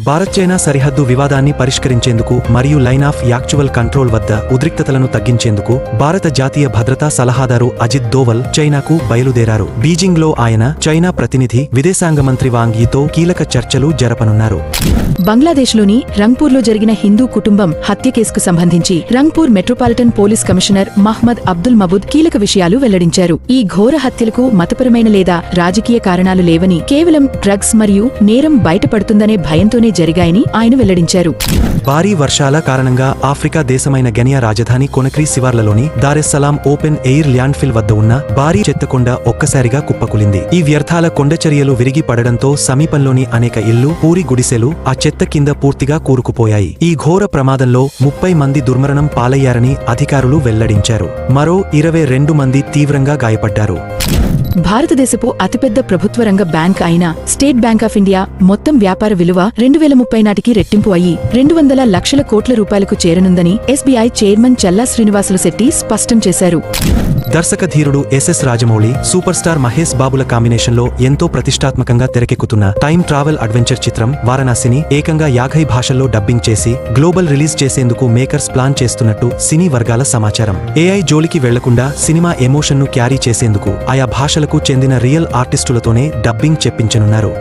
Bharat China సరిహద్దు వివాదాన్ని పరిష్కరించేందుకు మరియు లైన్ ఆఫ్ యాక్చువల్ కంట్రోల్ వద్ద ఉద్రిక్తతలను తగ్గించేందుకు భారత జాతీయ భద్రతా సలహాదారు అజిత్ దోవల్ చైనాకు బయలుదేరారు. బీజింగ్లో ఆయన చైనా ప్రతినిధి విదేశాంగ మంత్రి వాంగ్ యీతో కీలక చర్చలు జరపనున్నారు. బంగ్లాదేశ్లోని రంగ్పూర్లో జరిగిన హిందూ కుటుంబం హత్య కేసుకు సంబంధించి Rangpur metropolitan police commissioner Mahmud Abdul Mabud కీలక విషయాలు వెల్లడించారు. ఈ ఘోర హత్యలకు మతపరమైన లేదా రాజకీయ కారణాలు లేవని, కేవలం డ్రగ్స్ మరియు నేరం బయటపడుతుందనే భయంతోనే జరిగాయని ఆయన వెల్లడించారు. భారీ వర్షాల కారణంగా ఆఫ్రికా దేశమైన కెనియా రాజధాని కొనక్రీ శివార్లలోని దారెస్సలాం ఓపెన్ ఎయిర్ ల్యాండ్ఫిల్ వద్ద ఉన్న భారీ చెత్తకొండ ఒక్కసారిగా కుప్పకూలింది. ఈ వ్యర్థాల కొండచర్యలు విరిగి పడడంతో సమీపంలోని అనేక ఇళ్లు, పూరి గుడిసెలు ఆ చెత్త కింద పూర్తిగా కూరుకుపోయాయి. ఈ ఘోర ప్రమాదంలో 30 మంది దుర్మరణం పాలయ్యారని అధికారులు వెల్లడించారు. మరో 22 మంది తీవ్రంగా గాయపడ్డారు. భారతదేశపు అతిపెద్ద ప్రభుత్వ రంగ బ్యాంక్ అయిన స్టేట్ బ్యాంక్ ఆఫ్ ఇండియా మొత్తం వ్యాపార విలువ 2030 నాటికి రెట్టింపు అయ్యి 200 లక్షల కోట్ల రూపాయలకు చేరనుందని ఎస్బీఐ చైర్మన్ చల్లా శ్రీనివాసులు శెట్టి స్పష్టం చేశారు. దర్శకధీరుడు SS Rajamouli, super star Mahesh బాబుల కాంబినేషన్లో ఎంతో ప్రతిష్టాత్మకంగా తెరకెక్కుతున్న టైమ్ ట్రావెల్ అడ్వెంచర్ చిత్రం వారణాసిని ఏకంగా 50 భాషల్లో డబ్బింగ్ చేసి గ్లోబల్ రిలీజ్ చేసేందుకు మేకర్స్ ప్లాన్ చేస్తున్నట్టు సినీ వర్గాల సమాచారం. ఏఐ జోలికి వెళ్లకుండా సినిమా ఎమోషన్ను క్యారీ చేసేందుకు ఆయా భాషలకు చెందిన రియల్ ఆర్టిస్టులతోనే డబ్బింగ్ చెప్పించనున్నారు.